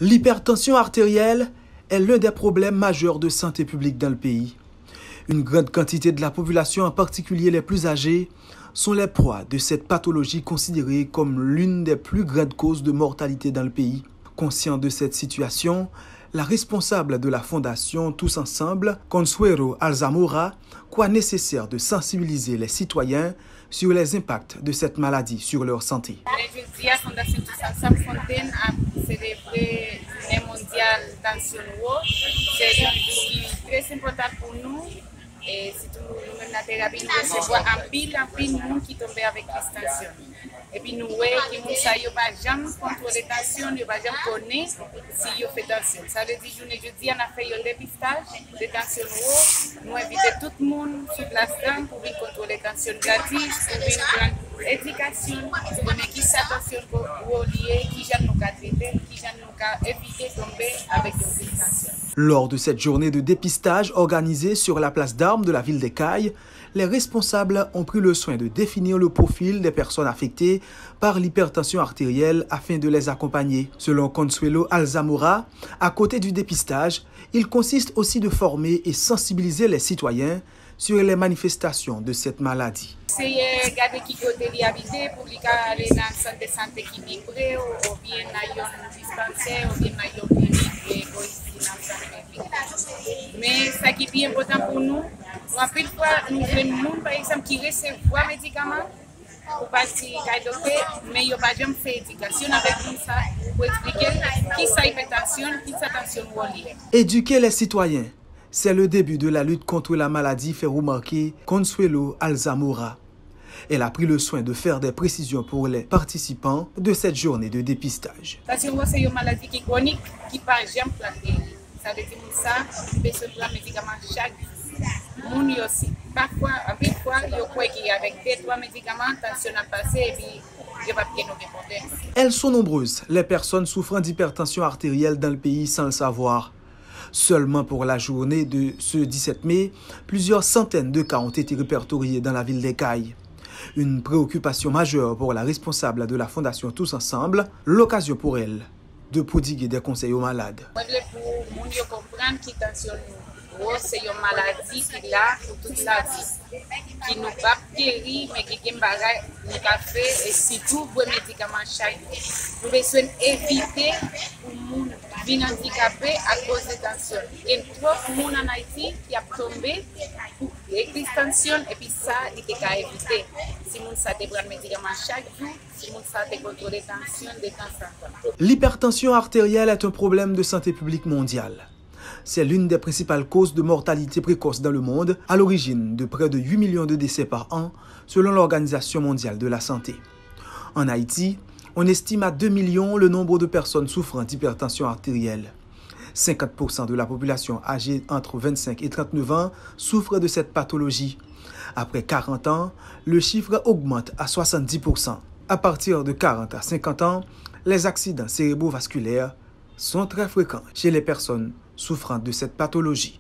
L'hypertension artérielle est l'un des problèmes majeurs de santé publique dans le pays. Une grande quantité de la population, en particulier les plus âgés, sont les proies de cette pathologie considérée comme l'une des plus grandes causes de mortalité dans le pays. Conscient de cette situation, la responsable de la fondation Tous Ensemble, Consuelo Alzamora, croit nécessaire de sensibiliser les citoyens sur les impacts de cette maladie sur leur santé. Jeudi, la Fondation Tous Ensemble Fontaine a célébré la Journée mondiale tension haute. C'est un jour très important pour nous. Et surtout, nous-mêmes, la thérapie, nous recevons un pile de monde qui tombe avec l'extension. Et puis, nous voyons que nous ne pas jamais contrôler la tension, nous ne pas jamais connaître si on fait tension. Ça veut dire que jeudi, on a fait un dépistage de tension haute. Nous invitons tout le monde sur place pour venir contrôler la tension gratis, pour venir prendre l'éducation, pour connaître qui sa tension liée, qui j'aime nous traiter, qui j'aime nous éviter de tomber avec une tension. Lors de cette journée de dépistage organisée sur la place d'Armes de la ville d'Écailles, les responsables ont pris le soin de définir le profil des personnes affectées par l'hypertension artérielle afin de les accompagner. Selon Consuelo Alzamora, à côté du dépistage, il consiste aussi de former et sensibiliser les citoyens sur les manifestations de cette maladie. C'est regarder qui côté il habite pour aller dans un centre de santé équilibré ou bien dans un dispensaire ou bien dans une clinique égoïste. Mais ce qui est bien important pour nous, en plus fois, nous voulons par exemple qui recevoir médicaments pour partir à docteur, mais il n'y a pas jamais fait éducation avec nous ça pour expliquer qui ça hypertension, qui ça tension liée. Éduquer les citoyens, c'est le début de la lutte contre la maladie, fait remarquer Consuelo Alzamora. Elle a pris le soin de faire des précisions pour les participants de cette journée de dépistage. Parce que c'est une maladie qui est chronique, qui ne peut jamais planter. Ça veut dire que ça, il faut prendre des médicaments chaque jour. Nous aussi. Parfois, il croit qu'avec 2-3 médicaments, tension a passé et puis il n'y a pas de problème. Elles sont nombreuses, les personnes souffrant d'hypertension artérielle dans le pays sans le savoir. Seulement pour la journée de ce 17 mai, plusieurs centaines de cas ont été répertoriés dans la ville d'Écailles. Une préoccupation majeure pour la responsable de la Fondation Tous Ensemble, l'occasion pour elle de prodiguer des conseils aux malades. Pour les gens comprendre que la tension c'est une maladie qui est là pour toute la vie, qui ne peut pas guérir, mais qui est une bagarre, nous fait et surtout pour les médicaments chaque jour. Nous devons éviter pour les gens qui sont handicapés à cause de la tension. Il y a trop de gens en Haïti qui ont tombé pour l'extension et puis ça, il est à éviter. Si les gens prennent des médicaments chaque jour, si les gens contrôlent la tension de temps en temps. L'hypertension artérielle est un problème de santé publique mondiale. C'est l'une des principales causes de mortalité précoce dans le monde, à l'origine de près de 8 millions de décès par an, selon l'Organisation mondiale de la santé. En Haïti, on estime à 2 millions le nombre de personnes souffrant d'hypertension artérielle. 50% de la population âgée entre 25 et 39 ans souffre de cette pathologie. Après 40 ans, le chiffre augmente à 70%. À partir de 40 à 50 ans, les accidents cérébrovasculaires sont très fréquents chez les personnes souffrant de cette pathologie.